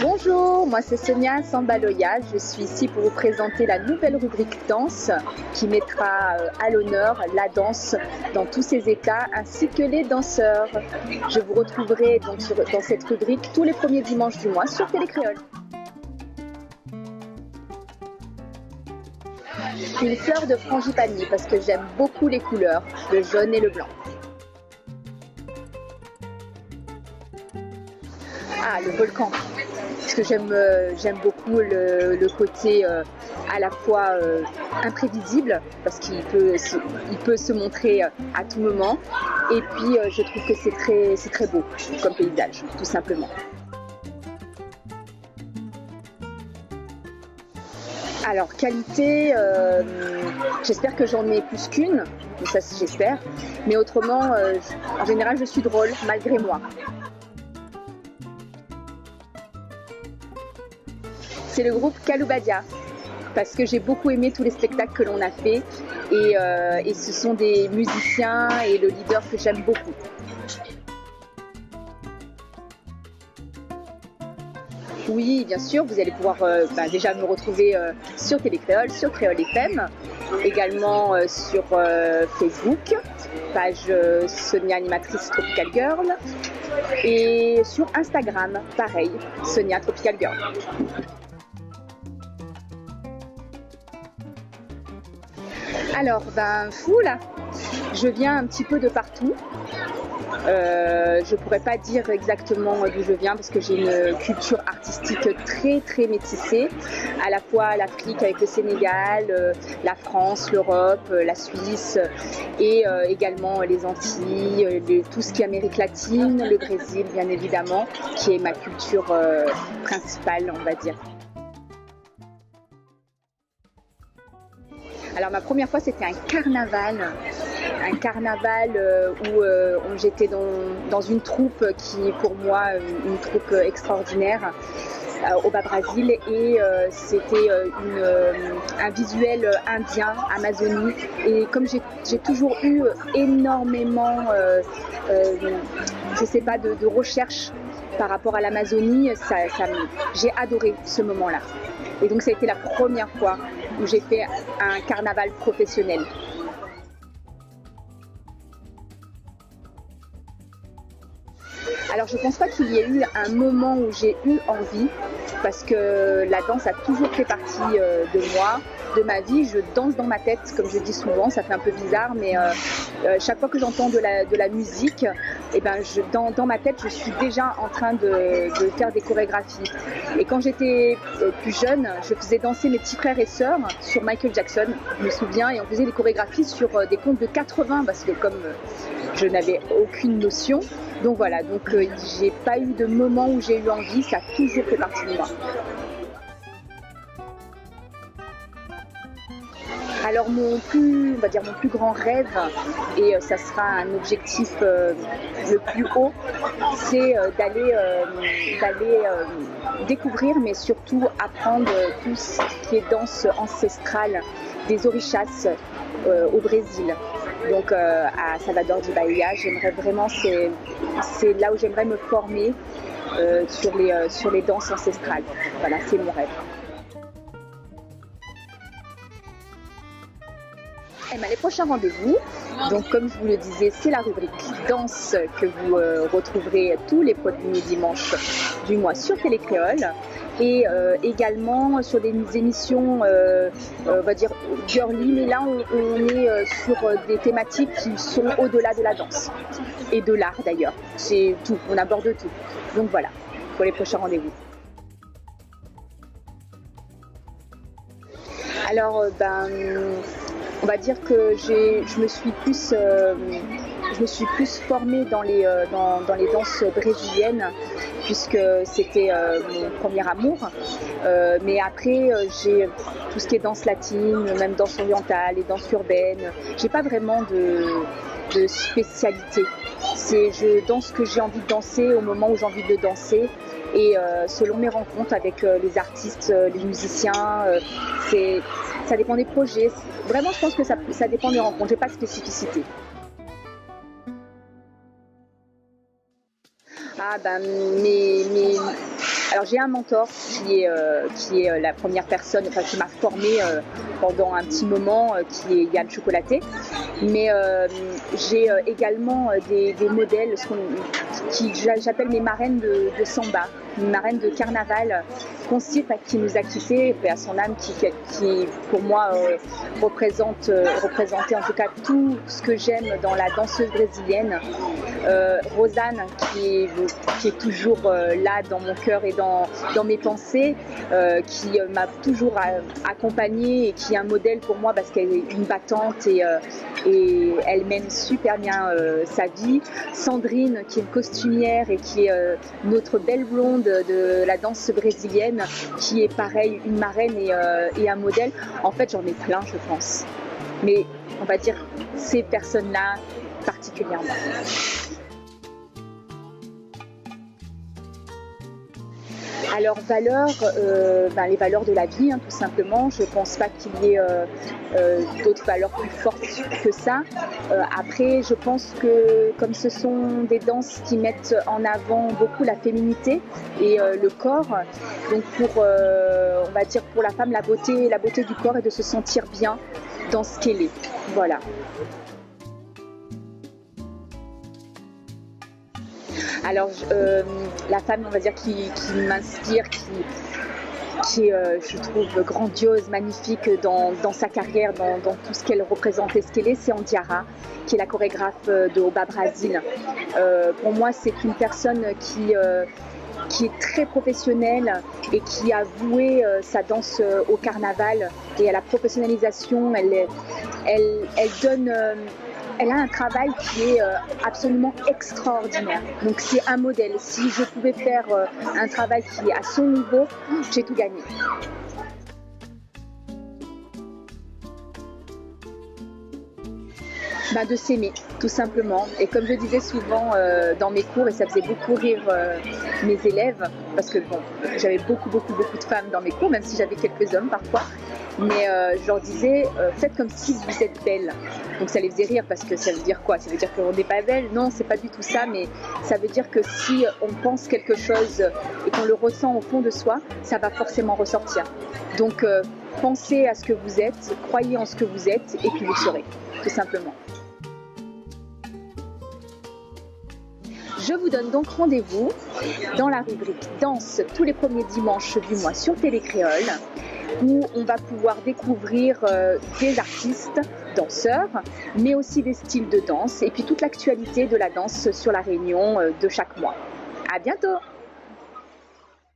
Bonjour, moi c'est Sonia Sambaloya, je suis ici pour vous présenter la nouvelle rubrique danse qui mettra à l'honneur la danse dans tous ses états ainsi que les danseurs. Je vous retrouverai donc dans cette rubrique tous les premiers dimanches du mois sur Télécréole. Une fleur de frangipani parce que j'aime beaucoup les couleurs, le jaune et le blanc. Ah, le volcan, parce que j'aime beaucoup le côté à la fois imprévisible, parce qu'il peut se montrer à tout moment, et puis je trouve que c'est très beau comme paysage, tout simplement. Alors, qualité, j'espère que j'en ai plus qu'une, mais ça j'espère, mais autrement, en général, je suis drôle, malgré moi. C'est le groupe Kaloubadia, parce que j'ai beaucoup aimé tous les spectacles que l'on a fait et ce sont des musiciens et le leader que j'aime beaucoup. Oui, bien sûr, vous allez pouvoir déjà me retrouver sur Télécréole, sur Créole FM, également sur Facebook, page Sonia Animatrice Tropical Girl, et sur Instagram, pareil, Sonia Tropical Girl. Alors, je viens un petit peu de partout. Je pourrais pas dire exactement d'où je viens parce que j'ai une culture artistique très très métissée, à la fois l'Afrique avec le Sénégal, la France, l'Europe, la Suisse et également les Antilles, tout ce qui est Amérique latine, le Brésil bien évidemment, qui est ma culture principale, on va dire. Alors ma première fois c'était un carnaval où j'étais dans une troupe qui est pour moi une troupe extraordinaire au Bas-Brasil et c'était un visuel indien, Amazonie, et comme j'ai toujours eu énormément de recherche par rapport à l'Amazonie, j'ai adoré ce moment-là. Et donc ça a été la première fois où j'ai fait un carnaval professionnel. Alors je ne pense pas qu'il y ait eu un moment où j'ai eu envie, parce que la danse a toujours fait partie de moi, de ma vie. Je danse dans ma tête, comme je dis souvent, ça fait un peu bizarre, mais chaque fois que j'entends de la musique, dans ma tête, je suis déjà en train de faire des chorégraphies. Et quand j'étais plus jeune, je faisais danser mes petits frères et sœurs sur Michael Jackson, je me souviens, et on faisait des chorégraphies sur des comptes de 80, parce que comme je n'avais aucune notion, donc voilà, j'ai pas eu de moment où j'ai eu envie, ça a toujours fait partie de moi. Alors mon plus grand rêve, et ça sera un objectif le plus haut, c'est d'aller découvrir, mais surtout apprendre tout ce qui est danse ancestrale des orishas au Brésil. Donc à Salvador de Bahia, j'aimerais vraiment, c'est là où j'aimerais me former sur les danses ancestrales. Voilà, c'est mon rêve. Les prochains rendez-vous, donc comme je vous le disais, c'est la rubrique danse que vous retrouverez tous les premiers dimanches du mois sur Télécréole et également sur des émissions, on va dire girly, mais là on est sur des thématiques qui sont au-delà de la danse et de l'art d'ailleurs. C'est tout, on aborde tout. Donc voilà, pour les prochains rendez-vous. Alors, on va dire que je me suis plus formée dans les danses brésiliennes, puisque c'était mon premier amour. Mais après, j'ai tout ce qui est danse latine, même danse orientale et danse urbaine. J'ai pas vraiment de spécialité. Je danse ce que j'ai envie de danser au moment où j'ai envie de danser. Et selon mes rencontres avec les artistes, les musiciens, ça dépend des projets. Vraiment, je pense que ça dépend des rencontres. J'ai pas de spécificité. Alors j'ai un mentor qui est la première personne, enfin qui m'a formée pendant un petit moment, qui est Yann Chocolaté. Mais j'ai également des modèles, j'appelle mes marraines de samba, mes marraines de carnaval, Concite qui nous a quittés, à son âme, qui pour moi représentait en tout cas tout ce que j'aime dans la danseuse brésilienne. Rosanne qui est toujours là dans mon cœur et dans mes pensées, qui m'a toujours accompagnée et qui est un modèle pour moi parce qu'elle est une battante et elle mène super bien sa vie. Sandrine qui est une costumière et qui est notre belle blonde de la danse brésilienne, qui est pareil, une marraine et un modèle. En fait, j'en ai plein, je pense. Mais on va dire ces personnes-là particulièrement. Alors les valeurs de la vie, tout simplement. Je ne pense pas qu'il y ait d'autres valeurs plus fortes que ça. Après, je pense que comme ce sont des danses qui mettent en avant beaucoup la féminité et le corps, donc on va dire pour la femme, la beauté du corps est de se sentir bien dans ce qu'elle est. Voilà. Alors la femme, on va dire, qui m'inspire, qui est, je trouve, grandiose, magnifique dans sa carrière, dans tout ce qu'elle représente et ce qu'elle est, c'est Andiara, qui est la chorégraphe de Oba Brasil. Pour moi, c'est une personne qui est très professionnelle et qui a voué sa danse au carnaval et à la professionnalisation. Elle a un travail qui est absolument extraordinaire. Donc c'est un modèle. Si je pouvais faire un travail qui est à son niveau, j'ai tout gagné. De s'aimer, tout simplement. Et comme je disais souvent dans mes cours, et ça faisait beaucoup rire mes élèves, parce que j'avais beaucoup de femmes dans mes cours, même si j'avais quelques hommes parfois, mais je leur disais, faites comme si vous êtes belle. Donc ça les faisait rire, parce que ça veut dire quoi? Ça veut dire qu'on n'est pas belle? Non, c'est pas du tout ça, mais ça veut dire que si on pense quelque chose et qu'on le ressent au fond de soi, ça va forcément ressortir. Donc pensez à ce que vous êtes, croyez en ce que vous êtes, et puis vous serez, tout simplement. Je vous donne donc rendez-vous dans la rubrique Danse tous les premiers dimanches du mois sur Télé Créole, où on va pouvoir découvrir des artistes, danseurs, mais aussi des styles de danse et puis toute l'actualité de la danse sur la Réunion de chaque mois. À bientôt!